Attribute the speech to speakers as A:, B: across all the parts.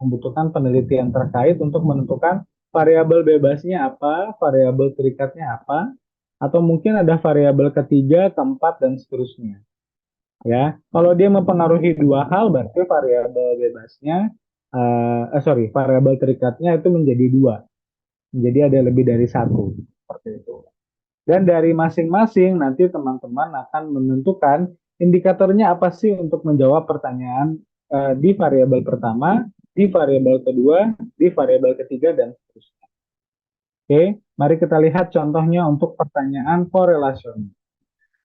A: membutuhkan penelitian terkait untuk menentukan variabel bebasnya apa, variabel terikatnya apa, atau mungkin ada variabel ketiga, keempat, dan seterusnya. Ya, kalau dia mempengaruhi dua hal, berarti variabel bebasnya, variabel terikatnya itu menjadi dua. Jadi ada lebih dari satu, seperti itu. Dan dari masing-masing nanti teman-teman akan menentukan indikatornya apa sih untuk menjawab pertanyaan di variabel pertama, di variabel kedua, di variabel ketiga, dan seterusnya. Oke, mari kita lihat contohnya untuk pertanyaan korelasional.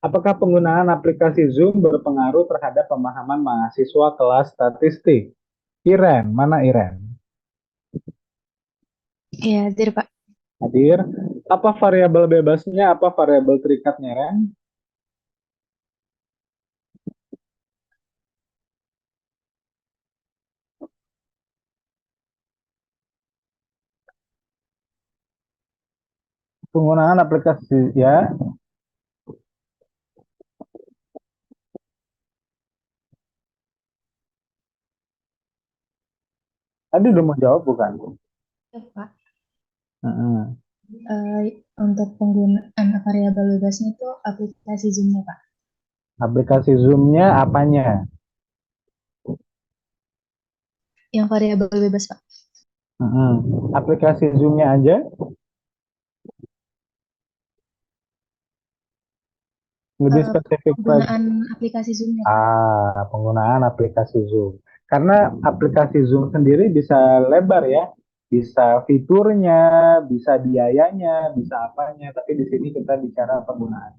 A: Apakah penggunaan aplikasi Zoom berpengaruh terhadap pemahaman mahasiswa kelas statistik? Iren, mana Iren?
B: Iya, hadir Pak.
A: Hadir. Apa variabel bebasnya, apa variabel terikatnya, Ren? Penggunaan aplikasi, ya. Tadi udah mau jawab, bukan?
B: Ya, Pak.
A: Heeh.
B: Untuk penggunaan variabel bebasnya itu aplikasi Zoom-nya, Pak.
A: Aplikasi Zoom-nya apanya?
B: Yang variabel bebas, Pak.
A: Heeh. Aplikasi Zoom-nya aja, lebih spesifik lagi.
B: Penggunaan aplikasi Zoom-nya, Pak.
A: Penggunaan aplikasi Zoom. Karena aplikasi Zoom sendiri bisa lebar ya, bisa fiturnya, bisa biayanya, bisa apanya. Tapi di sini kita bicara penggunaan.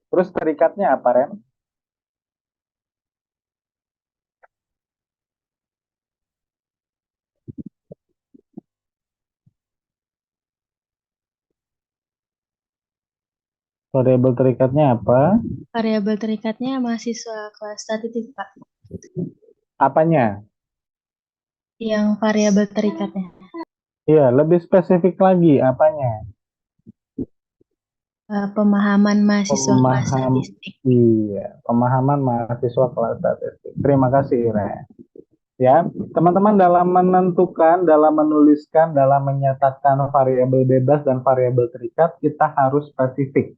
A: Terus terikatnya apa, Ren? Variabel terikatnya apa?
B: Variabel terikatnya mahasiswa kelas statistik, Pak.
A: Apanya?
B: Yang variabel terikatnya.
A: Iya, lebih spesifik lagi apanya?
B: Pemahaman mahasiswa kelas
A: Pemaham,
B: statistik.
A: iya, pemahaman mahasiswa kelas statistik. Terima kasih, Ren. Ya, teman-teman dalam menentukan, dalam menuliskan, dalam menyatakan variabel bebas dan variabel terikat, kita harus spesifik.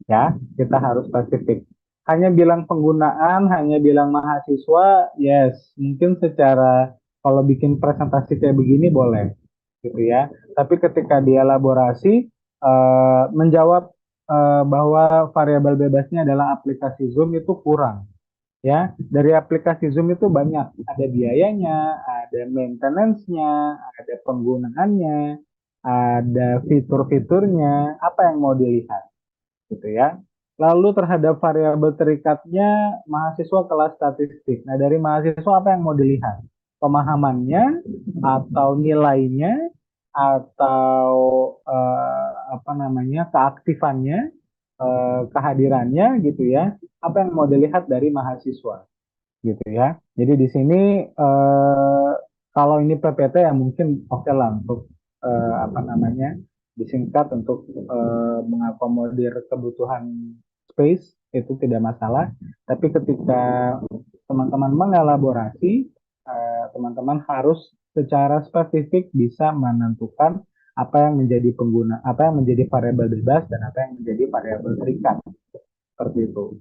A: Ya, kita harus spesifik. Hanya bilang penggunaan, hanya bilang mahasiswa, yes, mungkin secara kalau bikin presentasi kayak begini boleh, gitu ya. Tapi ketika dielaborasi, menjawab bahwa variabel bebasnya adalah aplikasi Zoom itu kurang. Ya, dari aplikasi Zoom itu banyak, ada biayanya, ada maintenance-nya, ada penggunaannya, ada fitur-fiturnya, apa yang mau dilihat, gitu ya. Lalu terhadap variabel terikatnya mahasiswa kelas statistik. Nah, dari mahasiswa apa yang mau dilihat? Pemahamannya atau nilainya atau apa namanya? Keaktifannya, kehadirannya gitu ya. Apa yang mau dilihat dari mahasiswa gitu ya. Jadi di sini kalau ini PPT ya mungkin oke lah untuk apa namanya disingkat untuk mengakomodir kebutuhan space itu tidak masalah. Tapi ketika teman-teman mengelaborasi, teman-teman harus secara spesifik bisa menentukan apa yang menjadi pengguna, apa yang menjadi variabel bebas dan apa yang menjadi variabel terikat seperti itu.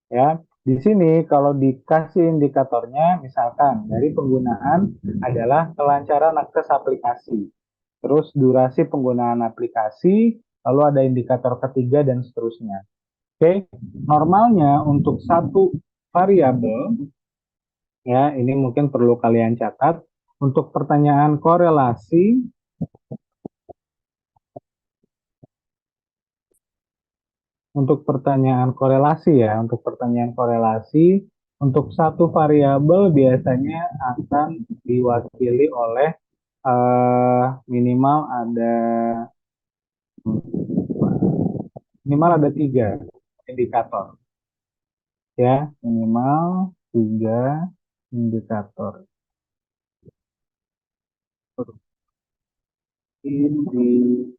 A: Ya, di sini kalau dikasih indikatornya, misalkan dari penggunaan adalah kelancaran akses aplikasi, terus durasi penggunaan aplikasi, lalu ada indikator ketiga dan seterusnya. Oke, normalnya untuk satu variabel, ya ini mungkin perlu kalian catat, untuk pertanyaan korelasi, untuk pertanyaan korelasi, untuk satu variabel biasanya akan diwakili oleh minimal ada tiga indikator, ya minimal tiga indikator. Indikator.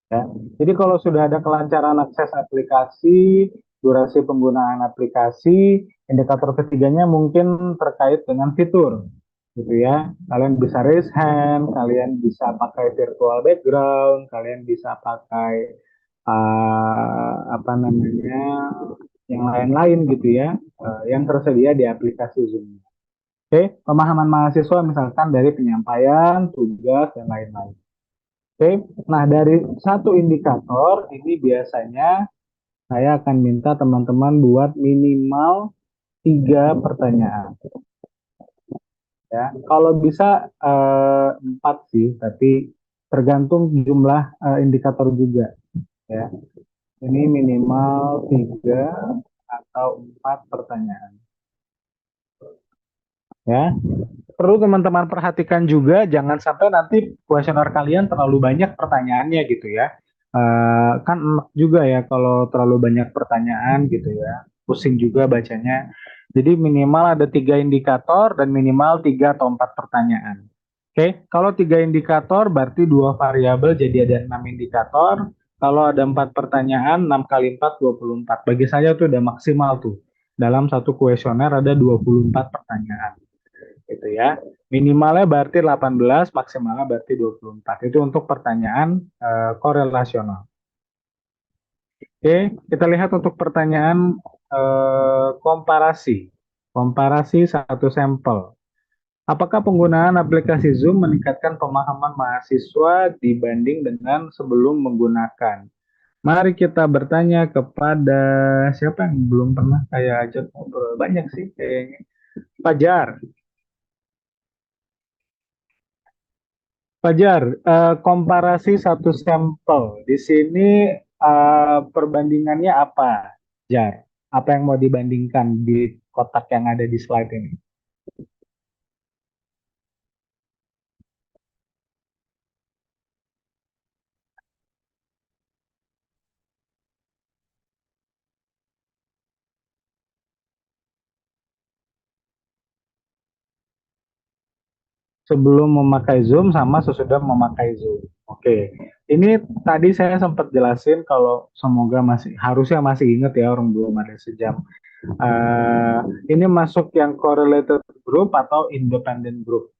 A: Ya. Jadi kalau sudah ada kelancaran akses aplikasi, durasi penggunaan aplikasi, Indikator ketiganya mungkin terkait dengan fitur, gitu ya. Kalian bisa raise hand, kalian bisa pakai virtual background, kalian bisa pakai apa namanya yang lain-lain gitu ya, yang tersedia di aplikasi Zoom. Oke, pemahaman mahasiswa misalkan dari penyampaian, tugas, dan lain-lain. Oke, nah dari satu indikator ini biasanya saya akan minta teman-teman buat minimal 3 pertanyaan. Ya, kalau bisa 4 sih, tapi tergantung jumlah indikator juga. Ya, ini minimal 3 atau 4 pertanyaan. Ya, perlu teman-teman perhatikan juga jangan sampai nanti kuesioner kalian terlalu banyak pertanyaannya gitu ya. Kan enak juga ya kalau terlalu banyak pertanyaan gitu ya. Pusing juga bacanya. Jadi minimal ada 3 indikator dan minimal 3 atau 4 pertanyaan. Oke, kalau 3 indikator berarti 2 variabel jadi ada 6 indikator. Kalau ada 4 pertanyaan, 6 kali 4, 24. Bagi saya tuh udah maksimal tuh. Dalam satu kuesioner ada 24 pertanyaan gitu ya. Minimalnya berarti 18, maksimalnya berarti 24. Itu untuk pertanyaan korelasional. Oke, kita lihat untuk pertanyaan komparasi. Komparasi satu sampel. Apakah penggunaan aplikasi Zoom meningkatkan pemahaman mahasiswa dibanding dengan sebelum menggunakan? Mari kita bertanya kepada siapa yang belum pernah saya ajak ngobrol. Banyak sih kayaknya. Fajar. Fajar, komparasi satu sampel. Di sini perbandingannya apa, Jar? Apa yang mau dibandingkan di kotak yang ada di slide ini? Sebelum memakai Zoom sama sesudah memakai Zoom. Oke, ini tadi saya sempat jelasin kalau semoga masih harusnya masih ingat ya orang belum ada sejam. Eh, ini masuk yang correlated group atau independent group.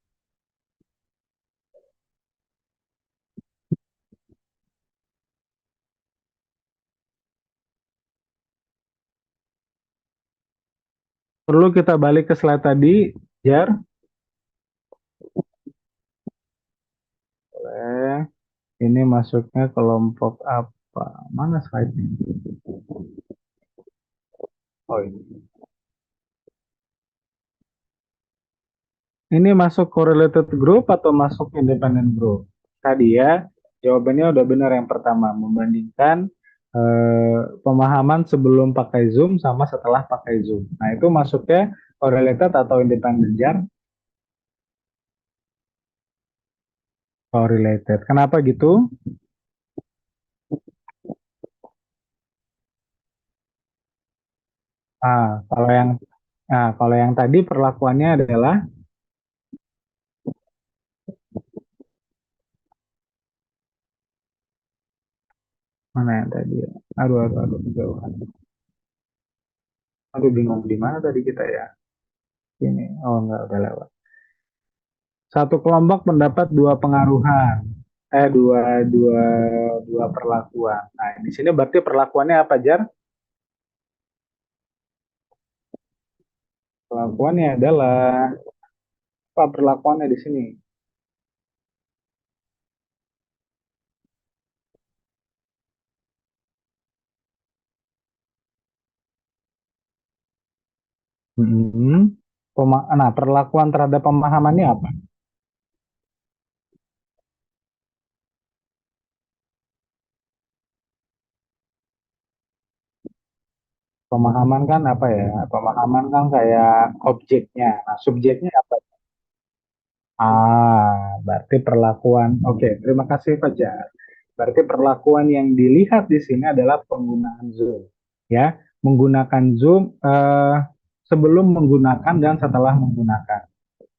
A: Perlu kita balik ke slide tadi, Jar. Boleh. Ini masuknya kelompok apa? Mana slide-nya? Oh ini. Ini masuk correlated group atau masuk independent group? Tadi ya, jawabannya udah benar yang pertama, membandingkan pemahaman sebelum pakai Zoom sama setelah pakai Zoom. Nah, itu masuknya correlated atau independent, Jar? Correlated. Kenapa gitu? Ah, kalau yang tadi perlakuannya adalah mana yang tadi ya? Aduh, kejauhan. Aduh, bingung di mana tadi kita ya? Ini, oh enggak, udah lewat. Satu kelompok mendapat 2 pengaruhan, dua, dua, dua perlakuan. Nah, di sini berarti perlakuannya apa, Jar? Perlakuannya adalah apa perlakuannya di sini? Hmm. Nah, perlakuan terhadap pemahamannya apa? Pemahaman kan apa ya? Pemahaman kan kayak objeknya. Nah, subjeknya apa? Berarti perlakuan. Oke, terima kasih Fajar. Berarti perlakuan yang dilihat di sini adalah penggunaan Zoom. Ya, menggunakan Zoom sebelum menggunakan dan setelah menggunakan.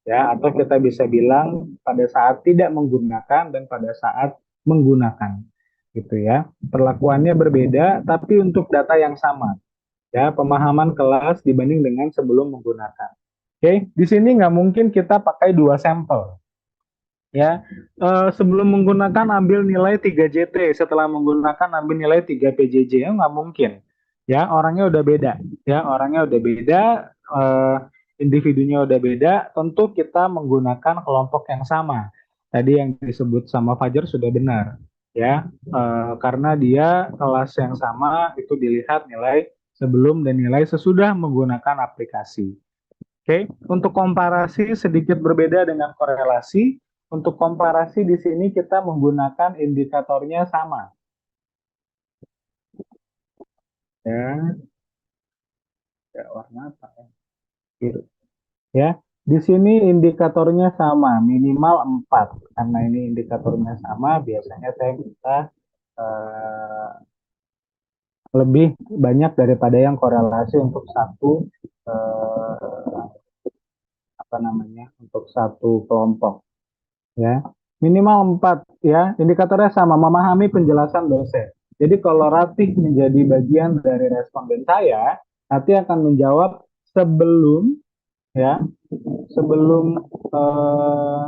A: Ya, atau kita bisa bilang pada saat tidak menggunakan dan pada saat menggunakan. Gitu ya. Perlakuannya berbeda tapi untuk data yang sama. Ya, pemahaman kelas dibanding dengan sebelum menggunakan. Oke, di sini nggak mungkin kita pakai dua sampel. Ya, sebelum menggunakan ambil nilai 3 JT, setelah menggunakan ambil nilai 3 PJJ, ya nggak mungkin. Ya, orangnya udah beda. Ya, orangnya udah beda, individunya udah beda. Tentu kita menggunakan kelompok yang sama. Tadi yang disebut sama Fajar sudah benar. Ya, karena dia kelas yang sama itu dilihat nilai sebelum dan nilai sesudah menggunakan aplikasi. Oke, untuk komparasi sedikit berbeda dengan korelasi. Untuk komparasi di sini kita menggunakan indikatornya sama. Ya, ya warna apa ya? Biru. Ya, di sini indikatornya sama, minimal 4. Karena ini indikatornya sama, biasanya saya minta eh, lebih banyak daripada yang korelasi untuk satu eh, apa namanya? Untuk satu kelompok. Ya, minimal 4 ya. Indikatornya sama, memahami penjelasan dosen. Jadi kalau Ratih menjadi bagian dari responden saya, Ratih akan menjawab sebelum ya, sebelum eh,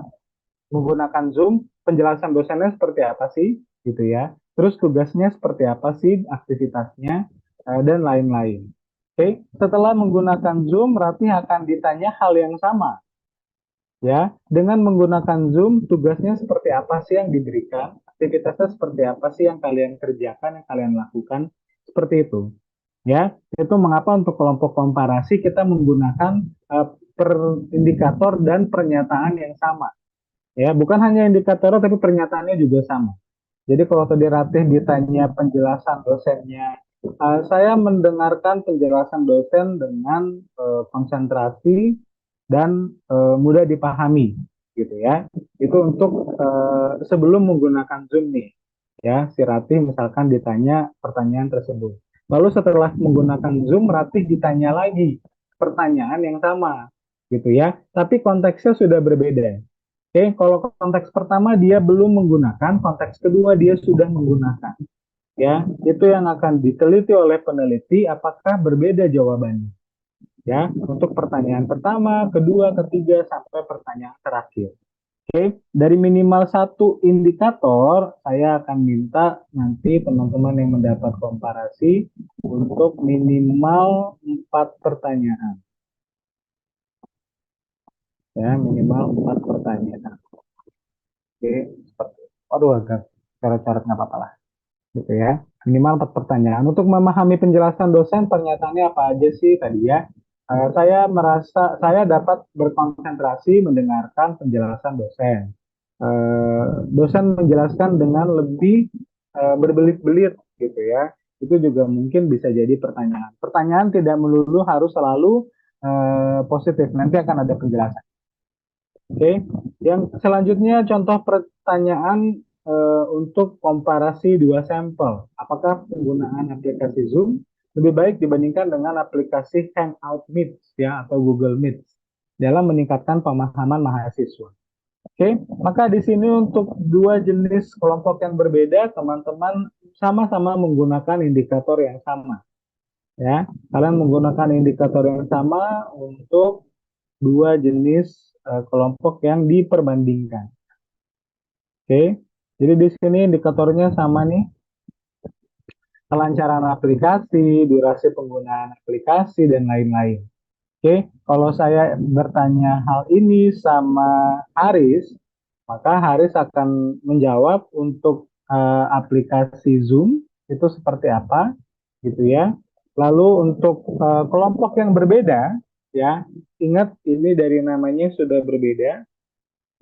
A: menggunakan Zoom, penjelasan dosennya seperti apa sih gitu ya. Terus tugasnya seperti apa sih, aktivitasnya dan lain-lain. Oke, setelah menggunakan Zoom, Ratih akan ditanya hal yang sama. Ya, dengan menggunakan Zoom, tugasnya seperti apa sih yang diberikan? Aktivitasnya seperti apa sih yang kalian kerjakan, yang kalian lakukan? Seperti itu. Ya, itu mengapa untuk kelompok komparasi kita menggunakan per indikator dan pernyataan yang sama. Ya, bukan hanya indikator tapi pernyataannya juga sama. Jadi kalau tadi Ratih ditanya penjelasan dosennya, saya mendengarkan penjelasan dosen dengan konsentrasi dan mudah dipahami, gitu ya. Itu untuk sebelum menggunakan Zoom nih, ya. Si Ratih misalkan ditanya pertanyaan tersebut. Lalu setelah menggunakan Zoom, Ratih ditanya lagi pertanyaan yang sama, gitu ya. Tapi konteksnya sudah berbeda. Oke, kalau konteks pertama dia belum menggunakan, konteks kedua dia sudah menggunakan. Ya, itu yang akan diteliti oleh peneliti apakah berbeda jawabannya. Ya, untuk pertanyaan pertama, kedua, ketiga sampai pertanyaan terakhir. Oke, dari minimal satu indikator, saya akan minta nanti teman-teman yang mendapat komparasi untuk minimal 4 pertanyaan. Ya, minimal 4 pertanyaan. Oke, seperti, aduh agak coret-coret nggak apa-apa lah. Gitu ya. Minimal 4 pertanyaan. Untuk memahami penjelasan dosen, pernyataannya apa aja sih tadi ya? Saya merasa saya dapat berkonsentrasi mendengarkan penjelasan dosen. Dosen menjelaskan dengan lebih berbelit-belit gitu ya. Itu juga mungkin bisa jadi pertanyaan. Pertanyaan tidak melulu harus selalu positif. Nanti akan ada penjelasan. Oke, yang selanjutnya contoh pertanyaan untuk komparasi dua sampel. Apakah penggunaan aplikasi Zoom lebih baik dibandingkan dengan aplikasi Hangout Meet ya atau Google Meet dalam meningkatkan pemahaman mahasiswa. Oke, maka di sini untuk dua jenis kelompok yang berbeda, teman-teman sama-sama menggunakan indikator yang sama. Ya, kalian menggunakan indikator yang sama untuk dua jenis kelompok yang diperbandingkan. Oke, jadi di sini indikatornya sama nih, kelancaran aplikasi, durasi penggunaan aplikasi, dan lain-lain. Oke, kalau saya bertanya hal ini sama Haris, maka Haris akan menjawab untuk aplikasi Zoom itu seperti apa, gitu ya. Lalu untuk kelompok yang berbeda, ya, ingat ini dari namanya sudah berbeda,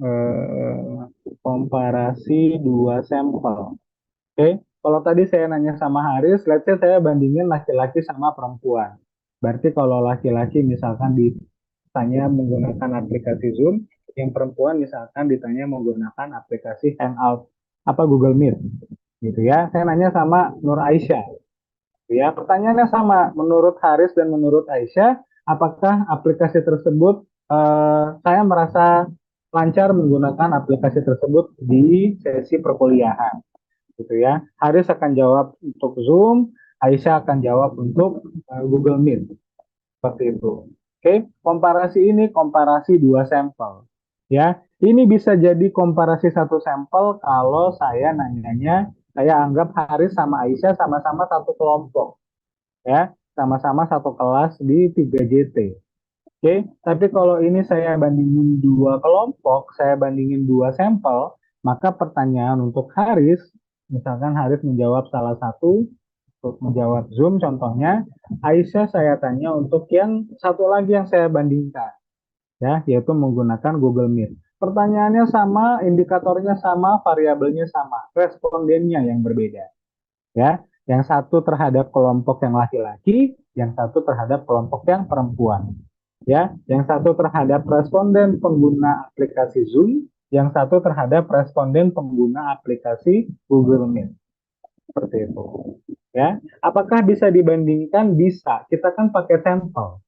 A: eh, komparasi dua sampel. Oke, kalau tadi saya nanya sama Haris, let's say saya bandingin laki-laki sama perempuan. Berarti kalau laki-laki misalkan ditanya menggunakan aplikasi Zoom, yang perempuan misalkan ditanya menggunakan aplikasi Hangout, apa Google Meet, gitu ya. Saya nanya sama Nur Aisyah, ya. Pertanyaannya sama, menurut Haris dan menurut Aisyah, apakah aplikasi tersebut saya merasa lancar menggunakan aplikasi tersebut di sesi perkuliahan gitu ya. Haris akan jawab untuk Zoom, Aisyah akan jawab untuk Google Meet. Seperti itu. Oke, komparasi ini komparasi dua sampel. Ya, ini bisa jadi komparasi satu sampel kalau saya nanyanya, saya anggap Haris sama Aisyah sama-sama satu kelompok. Ya, sama-sama satu kelas di 3JT. Oke, tapi kalau ini saya bandingin dua kelompok, saya bandingin dua sampel, maka pertanyaan untuk Haris, misalkan Haris menjawab salah satu, untuk menjawab Zoom contohnya, Aisyah saya tanya untuk yang satu lagi yang saya bandingkan, ya, yaitu menggunakan Google Meet. Pertanyaannya sama, indikatornya sama, variabelnya sama, respondennya yang berbeda, ya. Yang satu terhadap kelompok yang laki-laki, yang satu terhadap kelompok yang perempuan. Ya, yang satu terhadap responden pengguna aplikasi Zoom, yang satu terhadap responden pengguna aplikasi Google Meet. Seperti itu. Ya, apakah bisa dibandingkan? Bisa. Kita kan pakai sampel.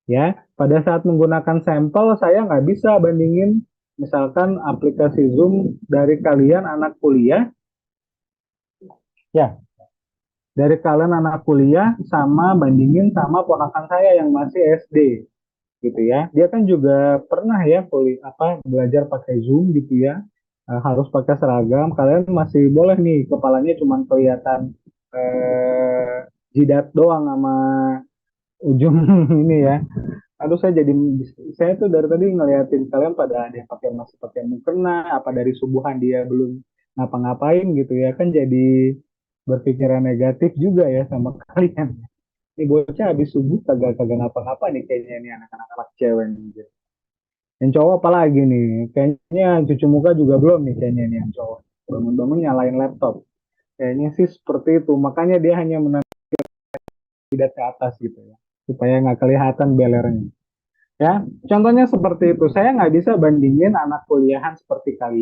A: Ya, pada saat menggunakan sampel, saya nggak bisa bandingin misalkan aplikasi Zoom dari kalian anak kuliah, ya, dari kalian anak kuliah sama bandingin sama ponakan saya yang masih SD, gitu ya. Dia kan juga pernah ya kuliah apa belajar pakai Zoom gitu ya. Harus pakai seragam. Kalian masih boleh nih kepalanya cuma kelihatan jidat doang sama ujung ini ya. Aduh saya tuh dari tadi ngeliatin kalian pada ada yang pakai masih pakai mukena, apa dari subuhan dia belum ngapa-ngapain gitu ya kan jadi berpikiran negatif juga ya sama kalian. Ini bocah habis subuh kagak kagak ngapa-ngapa nih kayaknya ini anak-anak cewek nih, gitu. Yang cowok apalagi nih, kayaknya cuci muka juga belum nih kayaknya nih yang cowok. Bangun-bangun nyalain laptop. Kayaknya sih seperti itu. Makanya dia hanya menendang jidat ke atas gitu ya, supaya nggak kelihatan belernya. Ya, contohnya seperti itu. Saya nggak bisa bandingin anak kuliahan seperti kalian